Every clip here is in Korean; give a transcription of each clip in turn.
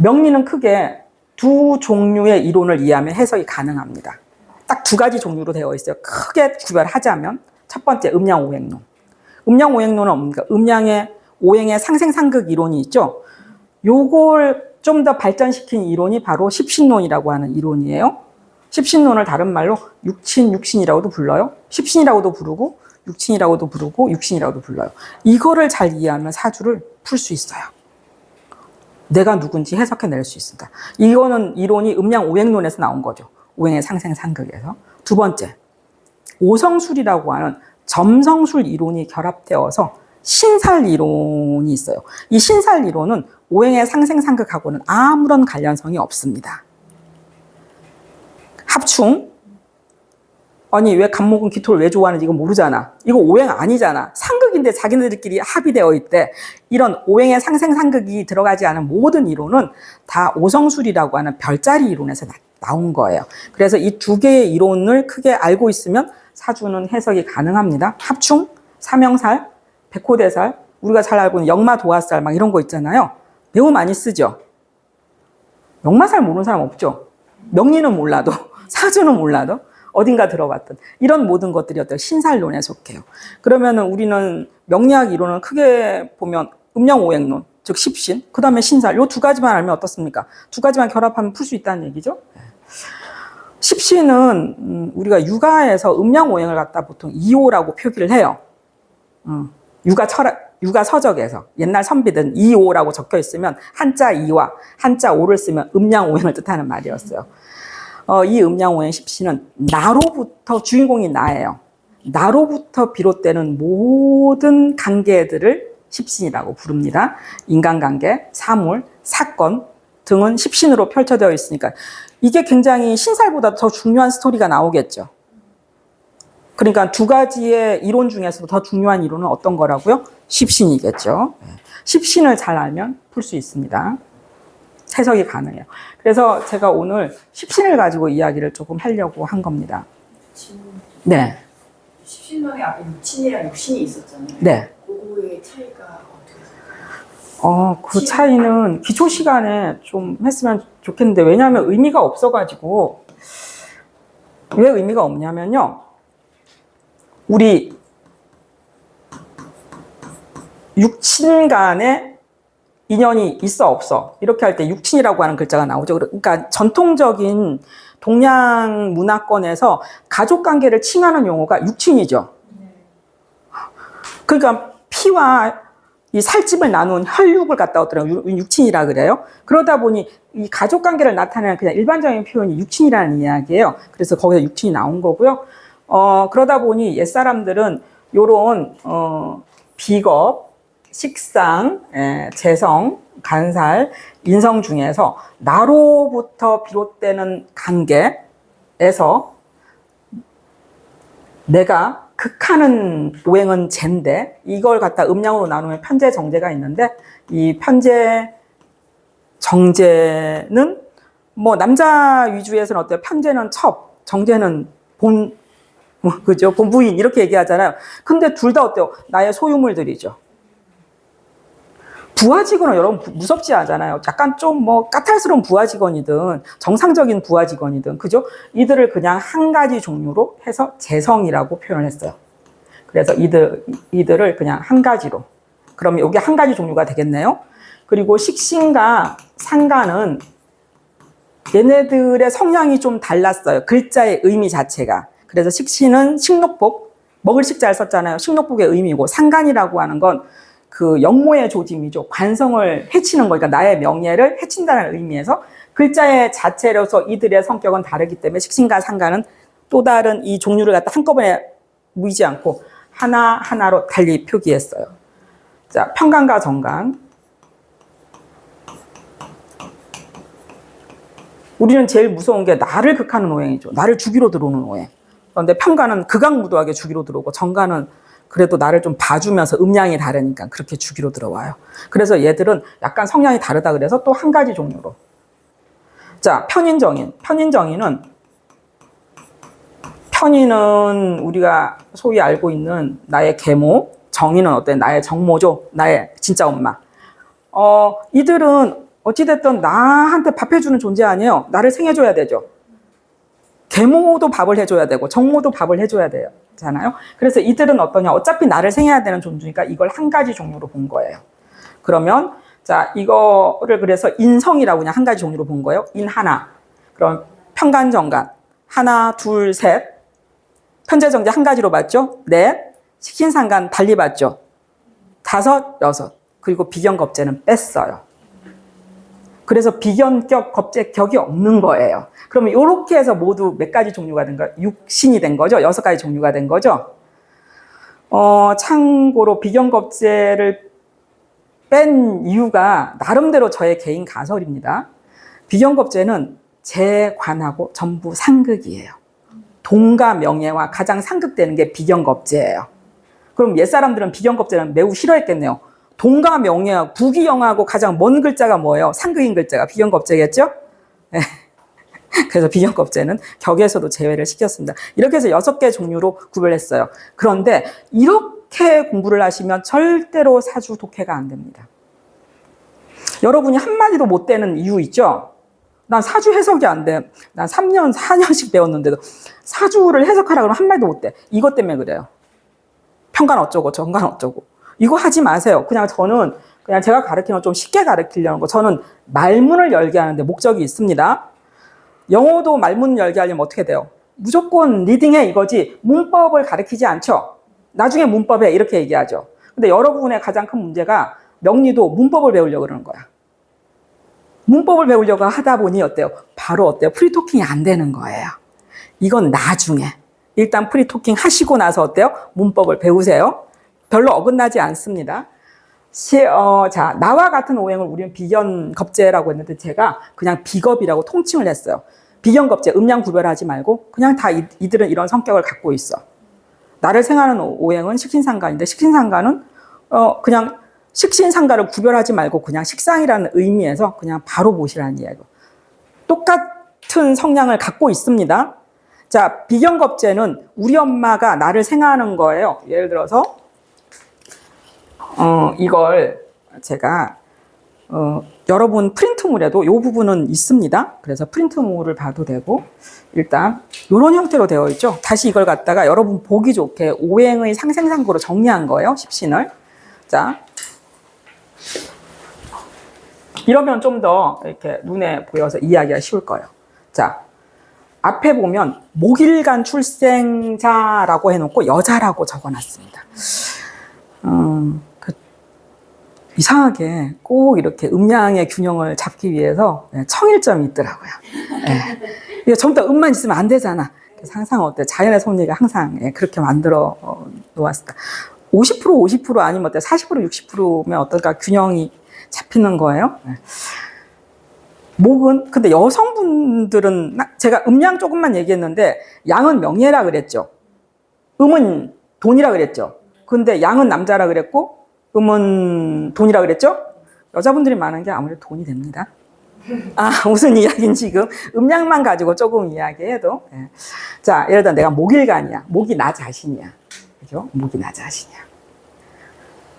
명리는 크게 두 종류의 이론을 이해하면 해석이 가능합니다. 딱 두 가지 종류로 되어 있어요. 크게 구별하자면 첫 번째 음양오행론. 음양오행론은 뭡니까? 음양의 오행의 상생상극 이론이 있죠. 요걸 좀 더 발전시킨 이론이 바로 십신론이라고 하는 이론이에요. 십신론을 다른 말로 육신이라고도 불러요. 십신이라고도 부르고 육신이라고도 부르고 육신이라고도 불러요. 이거를 잘 이해하면 사주를 풀 수 있어요. 내가 누군지 해석해낼 수 있습니다. 이거는 이론이 음양오행론에서 나온 거죠. 오행의 상생상극에서. 두 번째, 오성술이라고 하는 점성술 이론이 결합되어서 신살 이론이 있어요. 이 신살 이론은 오행의 상생상극하고는 아무런 관련성이 없습니다. 합충? 아니 왜 간목은 기토를 왜 좋아하는지 이거 모르잖아. 이거 오행 아니잖아. 상극인데 자기네들끼리 합의되어 있대. 이런 오행의 상생상극이 들어가지 않은 모든 이론은 다 오성술이라고 하는 별자리 이론에서 나온 거예요. 그래서 이 두 개의 이론을 크게 알고 있으면 사주는 해석이 가능합니다. 합충, 삼형살, 백호대살, 우리가 잘 알고 있는 역마도화살 막 이런 거 있잖아요. 매우 많이 쓰죠. 역마살 모르는 사람 없죠. 명리는 몰라도 사주는 몰라도 어딘가 들어봤던 이런 모든 것들이 어떤 신살론에 속해요. 그러면은 우리는 명리학 이론은 크게 보면 음양오행론, 즉 십신, 그 다음에 신살, 요 두 가지만 알면 어떻습니까? 두 가지만 결합하면 풀 수 있다는 얘기죠. 십신은 우리가 육아에서 음양오행을 갖다 보통 이오라고 표기를 해요. 육아 서적에서 옛날 선비들은 이오라고 적혀 있으면 한자 이와 한자 오를 쓰면 음양오행을 뜻하는 말이었어요. 이 음양오행 십신은 나로부터 주인공이 나예요. 나로부터 비롯되는 모든 관계들을 십신이라고 부릅니다. 인간관계, 사물, 사건 등은 십신으로 펼쳐되어 있으니까 이게 굉장히 신살보다 더 중요한 스토리가 나오겠죠. 그러니까 두 가지의 이론 중에서도 더 중요한 이론은 어떤 거라고요? 십신이겠죠. 십신을 잘 알면 풀 수 있습니다. 해석이 가능해요. 그래서 제가 오늘 십신을 가지고 이야기를 조금 하려고 한 겁니다. 네. 십신론에 앞에 육신이랑 육신이 있었잖아요. 네. 그거의 차이가 어떻게 되세요? 그 차이는 기초 시간에 좀 했으면 좋겠는데 왜냐하면 의미가 없어가지고. 왜 의미가 없냐면요. 우리 육친 간에 인연이 있어 없어 이렇게 할 때 육친이라고 하는 글자가 나오죠. 그러니까 전통적인 동양 문화권에서 가족관계를 칭하는 용어가 육친이죠. 그러니까 피와 이 살집을 나눈 혈육을 갖다 어더라고요. 육친이라 그래요. 그러다 보니 이 가족관계를 나타내는 그냥 일반적인 표현이 육친이라는 이야기예요. 그래서 거기서 육친이 나온 거고요. 그러다 보니 옛사람들은 요런 비겁, 식상, 재성, 간살, 인성 중에서 나로부터 비롯되는 관계에서 내가 극하는 오행은 재인데 이걸 갖다 음양으로 나누면 편재, 정재가 있는데 이 편재, 정재는 뭐 남자 위주에서는 어때요? 편재는 첩, 정재는 그죠? 본부인 이렇게 얘기하잖아요. 근데 둘 다 어때요? 나의 소유물들이죠. 부하직원은 여러분 무섭지 않잖아요. 약간 좀 뭐 까탈스러운 부하직원이든 정상적인 부하직원이든 그죠? 이들을 그냥 한 가지 종류로 해서 재성이라고 표현을 했어요. 그래서 이들을 그냥 한 가지로. 그러면 이게 한 가지 종류가 되겠네요. 그리고 식신과 상간은 얘네들의 성향이 좀 달랐어요. 글자의 의미 자체가. 그래서 식신은 식록복, 먹을 식자를 썼잖아요. 식록복의 의미고 상간이라고 하는 건 그 역모의 조짐이죠. 관성을 해치는 거니까 나의 명예를 해친다는 의미에서 글자의 자체로서 이들의 성격은 다르기 때문에 식신과 상간은 또 다른 이 종류를 갖다 한꺼번에 모이지 않고 하나하나로 달리 표기했어요. 자, 편간과 정간. 우리는 제일 무서운 게 나를 극하는 오행이죠. 나를 죽이러 들어오는 오행. 그런데 편간은 극악무도하게 죽이러 들어오고 정간은 그래도 나를 좀 봐주면서 음양이 다르니까 그렇게 죽이러 들어와요. 그래서 얘들은 약간 성향이 다르다 그래서 또 한 가지 종류로. 자, 편인정인. 편인은 우리가 소위 알고 있는 나의 계모, 정인은 어때? 나의 정모죠. 나의 진짜 엄마. 이들은 어찌됐든 나한테 밥 해주는 존재 아니에요. 나를 생해줘야 되죠. 계모도 밥을 해줘야 되고 정모도 밥을 해줘야 되잖아요. 그래서 이들은 어떠냐? 어차피 나를 생해야 되는 존재니까 이걸 한 가지 종류로 본 거예요. 그러면 자 이거를 그래서 인성이라고 그냥 한 가지 종류로 본 거예요. 인 하나. 그럼 평간정간 하나, 둘, 셋. 편재정제 한 가지로 봤죠? 넷. 식신상간 달리 봤죠? 다섯, 여섯. 그리고 비견겁제는 뺐어요. 그래서 비견격, 겁제격이 없는 거예요. 그러면 이렇게 해서 모두 몇 가지 종류가 된 거예요? 육신이 된 거죠? 6가지 종류가 된 거죠? 참고로 비견겁제를 뺀 이유가 나름대로 저의 개인 가설입니다. 비견겁제는 재관하고 전부 상극이에요. 돈과 명예와 가장 상극되는 게 비견겁제예요. 그럼 옛사람들은 비견겁제는 매우 싫어했겠네요. 돈과 명예와 부귀영화하고 가장 먼 글자가 뭐예요? 상극인 글자가 비견겁제겠죠? 네. 그래서 비견겁제는 격에서도 제외를 시켰습니다. 이렇게 해서 6개 종류로 구별했어요. 그런데 이렇게 공부를 하시면 절대로 사주 독해가 안 됩니다. 여러분이 한마디도 못 되는 이유 있죠? 난 사주 해석이 안 돼. 난 3년, 4년씩 배웠는데도 사주를 해석하라 그러면 한마디도 못 돼. 이것 때문에 그래요. 평간 어쩌고 정간 어쩌고. 이거 하지 마세요. 그냥 저는 그냥 제가 가르치는 건 좀 쉽게 가르치려는 거. 저는 말문을 열게 하는데 목적이 있습니다. 영어도 말문 열게 하려면 어떻게 돼요? 무조건 리딩해 이거지 문법을 가르치지 않죠. 나중에 문법에 이렇게 얘기하죠. 근데 여러분의 가장 큰 문제가 명리도 문법을 배우려고 그러는 거야. 문법을 배우려고 하다 보니 어때요? 바로 어때요? 프리토킹이 안 되는 거예요. 이건 나중에. 일단 프리토킹 하시고 나서 어때요? 문법을 배우세요. 별로 어긋나지 않습니다. 자, 나와 같은 오행을 우리는 비견겁제라고 했는데 제가 그냥 비겁이라고 통칭을 했어요. 비견겁제, 음양 구별하지 말고 그냥 다 이들은 이런 성격을 갖고 있어. 나를 생하는 오행은 식신상간인데 식신상간은 그냥 식신상간을 구별하지 말고 그냥 식상이라는 의미에서 그냥 바로 보시라는 이야기고. 똑같은 성향을 갖고 있습니다. 자, 비견겁제는 우리 엄마가 나를 생하는 거예요. 예를 들어서 이걸 제가 여러분 프린트물에도 이 부분은 있습니다. 그래서 프린트물을 봐도 되고 일단 이런 형태로 되어 있죠. 다시 이걸 갖다가 여러분 보기 좋게 오행의 상생상구로 정리한 거예요. 십신을. 자, 이러면 좀 더 이렇게 눈에 보여서 이해하기가 쉬울 거예요. 자, 앞에 보면 목일간 출생자라고 해놓고 여자라고 적어놨습니다. 이상하게 꼭 이렇게 음양의 균형을 잡기 위해서 청일점이 있더라고요. 이거 전부 다 음만 있으면 안 되잖아. 그래서 항상 어때 자연의 섭리가 항상 그렇게 만들어 놓았습니다. 50% 아니면 어때 40% 60%면 어떨까 균형이 잡히는 거예요. 목은 근데 여성분들은 제가 음양 조금만 얘기했는데 양은 명예라 그랬죠. 음은 돈이라 그랬죠. 근데 양은 남자라 그랬고 음은 돈이라 그랬죠? 여자분들이 많은 게 아무래도 돈이 됩니다. 무슨 이야기인지 지금 음양만 가지고 조금 이야기해도. 자, 예를 들어 내가 목일간이야. 목이 나 자신이야. 그죠? 목이 나 자신이야.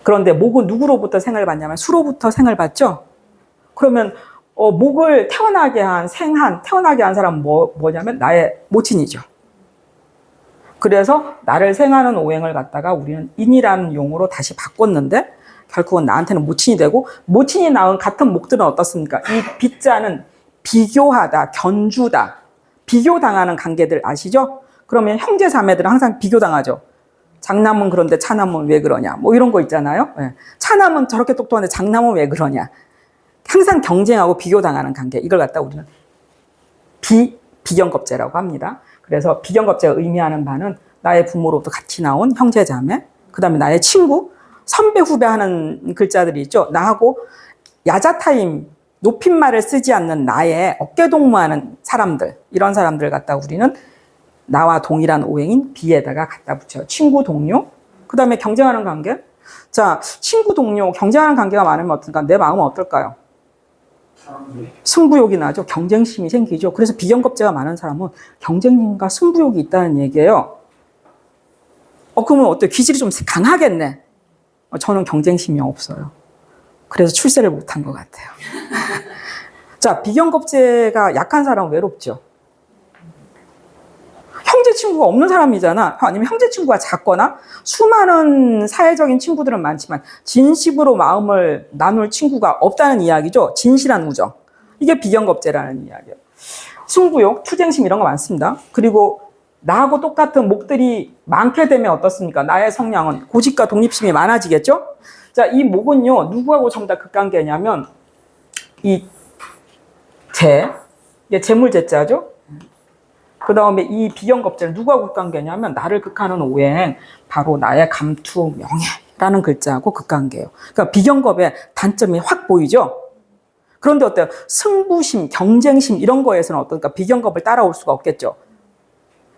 그런데 목은 누구로부터 생을 받냐면 수로부터 생을 받죠? 그러면 목을 태어나게 한 사람은 뭐냐면 나의 모친이죠. 그래서 나를 생하는 오행을 갖다가 우리는 인이라는 용어로 다시 바꿨는데 결국은 나한테는 모친이 되고 모친이 낳은 같은 목들은 어떻습니까? 이 빗자는 비교하다, 견주다, 비교당하는 관계들 아시죠? 그러면 형제 자매들은 항상 비교당하죠. 장남은 그런데 차남은 왜 그러냐 뭐 이런 거 있잖아요. 차남은 저렇게 똑똑한데 장남은 왜 그러냐. 항상 경쟁하고 비교당하는 관계. 이걸 갖다 우리는 비견겁제라고 합니다. 그래서 비견겁제가 의미하는 바는 나의 부모로부터 같이 나온 형제 자매, 그 다음에 나의 친구, 선배 후배 하는 글자들이 있죠. 나하고 야자타임, 높임말을 쓰지 않는 나의 어깨동무하는 사람들, 이런 사람들 갖다 우리는 나와 동일한 오행인 비에다가 갖다 붙여요. 친구, 동료, 그 다음에 경쟁하는 관계. 자, 친구, 동료, 경쟁하는 관계가 많으면 어떨까? 내 마음은 어떨까요? 승부욕이 나죠. 경쟁심이 생기죠. 그래서 비견겁제가 많은 사람은 경쟁심과 승부욕이 있다는 얘기예요. 그러면 어때요? 기질이 좀 강하겠네. 저는 경쟁심이 없어요. 그래서 출세를 못한 것 같아요. 자, 비경겁제가 약한 사람은 외롭죠. 형제 친구가 없는 사람이잖아. 아니면 형제 친구가 작거나 수많은 사회적인 친구들은 많지만 진심으로 마음을 나눌 친구가 없다는 이야기죠. 진실한 우정. 이게 비경겁제라는 이야기예요. 승부욕, 투쟁심 이런 거 많습니다. 그리고 나하고 똑같은 목들이 많게 되면 어떻습니까? 나의 성향은 고집과 독립심이 많아지겠죠? 자, 이 목은요, 누구하고 전부 다 극관계냐면 이 이게 재물제자죠? 그 다음에 이 비경겁제는 누구하고 극관계냐면 나를 극하는 오행, 바로 나의 감투, 명예라는 글자하고 극관계예요. 그러니까 비경겁의 단점이 확 보이죠? 그런데 어때요? 승부심, 경쟁심 이런 거에서는 어떨까? 비경겁을 따라올 수가 없겠죠.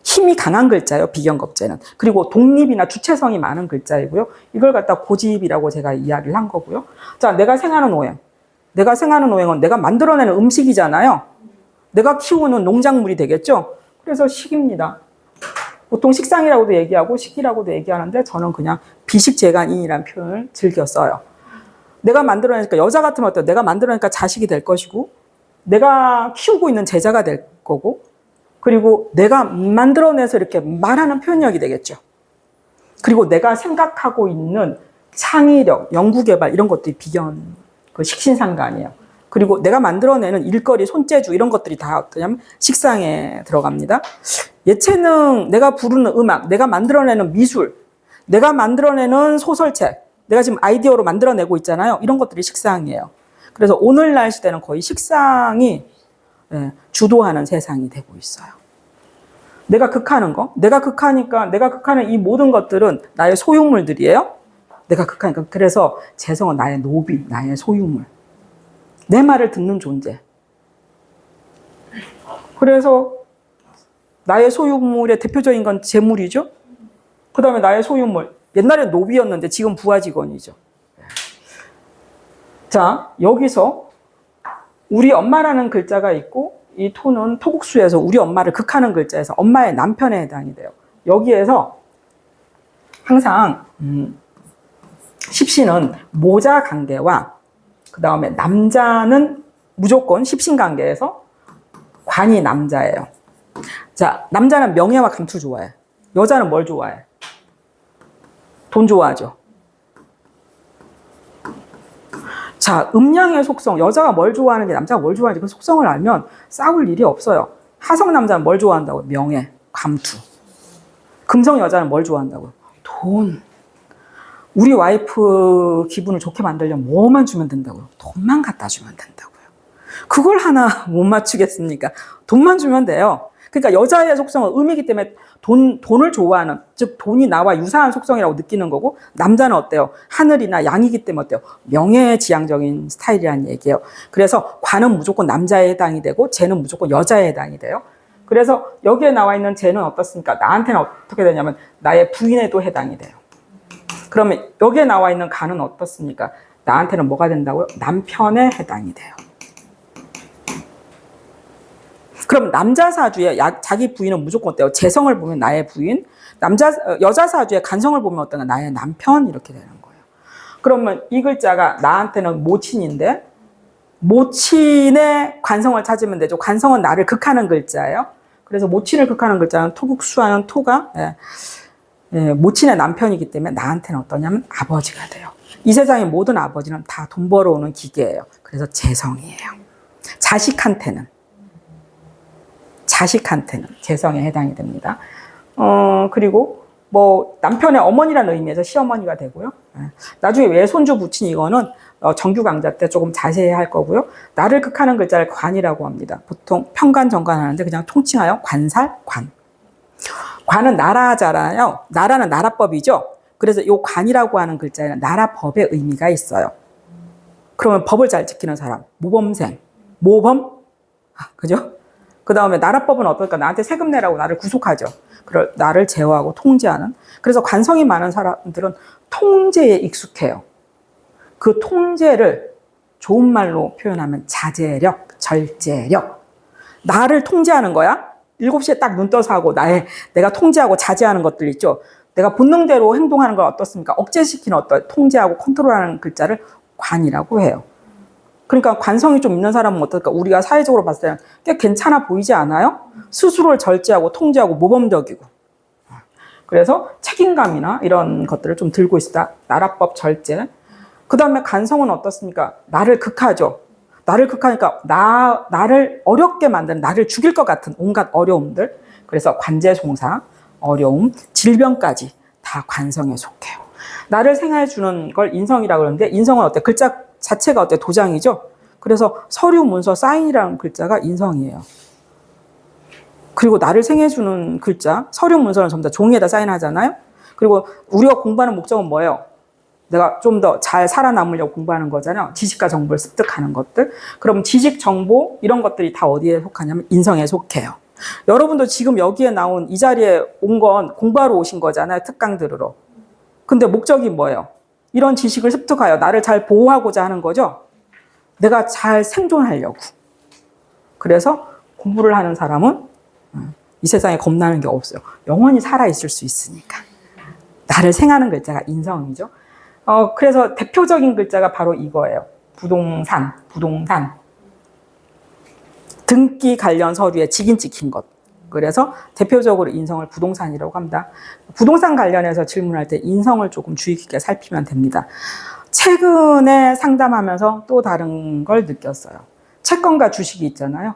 힘이 강한 글자예요, 비경겁제는. 그리고 독립이나 주체성이 많은 글자이고요. 이걸 갖다 고집이라고 제가 이야기를 한 거고요. 자, 내가 생하는 오행. 내가 생하는 오행은 내가 만들어내는 음식이잖아요. 내가 키우는 농작물이 되겠죠. 그래서 식입니다. 보통 식상이라고도 얘기하고 식이라고도 얘기하는데 저는 그냥 비식재간인이라는 표현을 즐겨 써요. 내가 만들어내니까 여자 같으면 어때요? 내가 만들어내니까 자식이 될 것이고 내가 키우고 있는 제자가 될 거고 그리고 내가 만들어내서 이렇게 말하는 표현력이 되겠죠. 그리고 내가 생각하고 있는 창의력, 연구개발 이런 것들이 그 식신상간이에요. 그리고 내가 만들어내는 일거리, 손재주 이런 것들이 다 어떠냐면 식상에 들어갑니다. 예체능, 내가 부르는 음악, 내가 만들어내는 미술, 내가 만들어내는 소설책, 내가 지금 아이디어로 만들어내고 있잖아요. 이런 것들이 식상이에요. 그래서 오늘날 시대는 거의 식상이 주도하는 세상이 되고 있어요. 내가 극하는 거, 내가 극하는 이 모든 것들은 나의 소유물들이에요. 내가 극하니까. 그래서 재성은 나의 노비, 나의 소유물. 내 말을 듣는 존재. 그래서 나의 소유물의 대표적인 건 재물이죠. 그 다음에 나의 소유물. 옛날에 노비였는데 지금 부하 직원이죠. 자, 여기서 우리 엄마라는 글자가 있고 이 토는 토국수에서 우리 엄마를 극하는 글자에서 엄마의 남편에 해당이 돼요. 여기에서 항상 십신은 모자 관계와 그 다음에 남자는 무조건 십신 관계에서 관이 남자예요. 자, 남자는 명예와 감투 좋아해. 여자는 뭘 좋아해? 돈 좋아하죠. 자, 음양의 속성, 여자가 뭘 좋아하는지 남자가 뭘 좋아하는지 그 속성을 알면 싸울 일이 없어요. 하성 남자는 뭘 좋아한다고? 명예, 감투. 금성 여자는 뭘 좋아한다고요? 돈. 우리 와이프 기분을 좋게 만들려면 뭐만 주면 된다고요? 돈만 갖다 주면 된다고요. 그걸 하나 못 맞추겠습니까? 돈만 주면 돼요. 그러니까 여자의 속성은 음이기 때문에 돈을 좋아하는, 즉 돈이 나와 유사한 속성이라고 느끼는 거고, 남자는 어때요? 하늘이나 양이기 때문에 어때요? 명예지향적인 스타일이라는 얘기예요. 그래서 관은 무조건 남자에 해당이 되고 재는 무조건 여자에 해당이 돼요. 그래서 여기에 나와 있는 재는 어떻습니까? 나한테는 어떻게 되냐면 나의 부인에도 해당이 돼요. 그러면 여기에 나와 있는 간은 어떻습니까? 나한테는 뭐가 된다고요? 남편에 해당이 돼요. 그럼 남자 사주에 자기 부인은 무조건 어때요? 재성을 보면 나의 부인, 여자 사주에 간성을 보면 어떤가? 나의 남편 이렇게 되는 거예요. 그러면 이 글자가 나한테는 모친인데 모친의 관성을 찾으면 되죠. 관성은 나를 극하는 글자예요. 그래서 모친을 극하는 글자는 토국수하는 토가 모친의 남편이기 때문에 나한테는 어떠냐면 아버지가 돼요. 이 세상의 모든 아버지는 다 돈 벌어오는 기계예요. 그래서 재성이에요. 자식한테는 재성에 해당이 됩니다. 그리고 뭐 남편의 어머니라는 의미에서 시어머니가 되고요. 나중에 외손주 부친 이거는 정규 강좌 때 조금 자세히 할 거고요. 나를 극하는 글자를 관이라고 합니다. 보통 평관, 정관 하는데 그냥 통칭하여 관살, 관. 관은 나라잖아요. 나라는 나라법이죠. 그래서 이 관이라고 하는 글자에는 나라법의 의미가 있어요. 그러면 법을 잘 지키는 사람, 모범생, 모범, 그죠? 그 다음에 나라법은 어떨까? 나한테 세금 내라고 나를 구속하죠. 나를 제어하고 통제하는. 그래서 관성이 많은 사람들은 통제에 익숙해요. 그 통제를 좋은 말로 표현하면 자제력, 절제력. 나를 통제하는 거야. 7시에 딱 눈 떠서 하고 내가 통제하고 자제하는 것들 있죠. 내가 본능대로 행동하는 건 어떻습니까? 억제시키는 통제하고 컨트롤하는 글자를 관이라고 해요. 그러니까 관성이 좀 있는 사람은 어떨까? 우리가 사회적으로 봤을 때 꽤 괜찮아 보이지 않아요? 스스로를 절제하고 통제하고 모범적이고. 그래서 책임감이나 이런 것들을 좀 들고 있다. 나라법 절제. 그 다음에 간성은 어떻습니까? 나를 극하죠. 나를 극하니까 나를 어렵게 만드는, 나를 죽일 것 같은 온갖 어려움들. 그래서 관제송사, 어려움, 질병까지 다 관성에 속해요. 나를 생활해 주는 걸 인성이라고 그러는데, 인성은 어때? 글자 자체가 어때? 도장이죠. 그래서 서류, 문서, 사인이라는 글자가 인성이에요. 그리고 나를 생각해 주는 글자, 서류, 문서는 전부 다 종이에다 사인하잖아요. 그리고 우리가 공부하는 목적은 뭐예요? 내가 좀 더 잘 살아남으려고 공부하는 거잖아요. 지식과 정보를 습득하는 것들. 그럼 지식, 정보 이런 것들이 다 어디에 속하냐면 인성에 속해요. 여러분도 지금 여기에 나온 이 자리에 온 건 공부하러 오신 거잖아요. 특강 들으러. 근데 목적이 뭐예요? 이런 지식을 습득하여 나를 잘 보호하고자 하는 거죠. 내가 잘 생존하려고. 그래서 공부를 하는 사람은 이 세상에 겁나는 게 없어요. 영원히 살아있을 수 있으니까. 나를 생하는 글자가 인성이죠. 그래서 대표적인 글자가 바로 이거예요. 부동산. 등기 관련 서류에 직인 찍힌 것. 그래서 대표적으로 인성을 부동산이라고 합니다. 부동산 관련해서 질문할 때 인성을 조금 주의 깊게 살피면 됩니다. 최근에 상담하면서 또 다른 걸 느꼈어요. 채권과 주식이 있잖아요.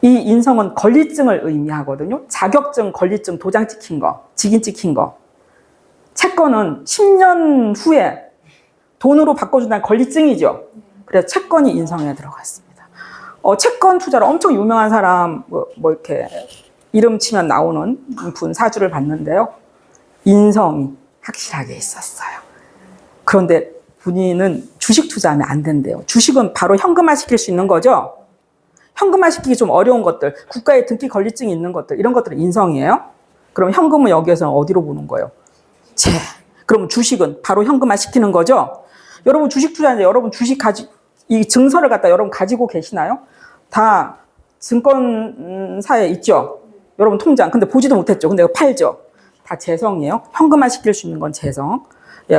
이 인성은 권리증을 의미하거든요. 자격증, 권리증, 도장 찍힌 거, 직인 찍힌 거. 채권은 10년 후에 돈으로 바꿔준다는 권리증이죠. 그래서 채권이 인성에 들어갔습니다. 채권 투자로 엄청 유명한 사람, 뭐 이렇게 이름 치면 나오는 분 사주를 봤는데요. 인성이 확실하게 있었어요. 그런데 본인은 주식 투자하면 안 된대요. 주식은 바로 현금화 시킬 수 있는 거죠. 현금화 시키기 좀 어려운 것들, 국가의 등기 권리증이 있는 것들, 이런 것들은 인성이에요. 그럼 현금은 여기에서는 어디로 보는 거예요? 그럼 주식은 바로 현금화 시키는 거죠. 여러분 주식 투자하는데 여러분 주식 이 증서를 갖다 여러분 가지고 계시나요? 다 증권사에 있죠. 여러분 통장. 근데 보지도 못했죠. 근데 팔죠. 다 재성이에요. 현금화 시킬 수 있는 건 재성.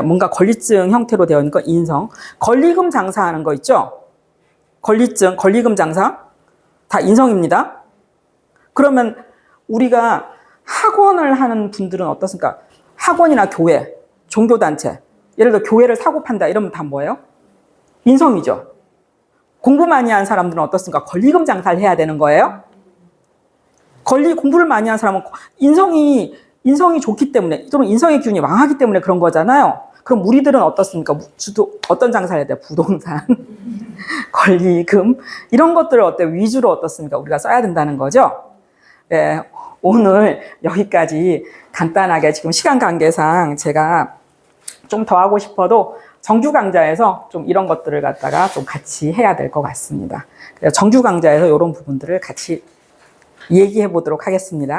뭔가 권리증 형태로 되어 있는 건 인성. 권리금 장사하는 거 있죠. 권리증, 권리금 장사 다 인성입니다. 그러면 우리가 학원을 하는 분들은 어떻습니까? 학원이나 교회, 종교단체, 예를 들어 교회를 사고 판다 이러면 다 뭐예요? 인성이죠. 공부 많이 한 사람들은 어떻습니까? 권리금 장사를 해야 되는 거예요. 공부를 많이 한 사람은 인성이 좋기 때문에, 또는 인성의 기운이 왕하기 때문에 그런 거잖아요. 그럼 우리들은 어떻습니까? 어떤 장사를 해야 돼요? 부동산, 권리금 이런 것들을 위주로 어떻습니까? 우리가 써야 된다는 거죠. 네, 오늘 여기까지 간단하게 지금 시간 관계상 제가 좀 더 하고 싶어도 정규 강좌에서 좀 이런 것들을 갖다가 좀 같이 해야 될 것 같습니다. 그래서 정규 강좌에서 이런 부분들을 같이 얘기해 보도록 하겠습니다.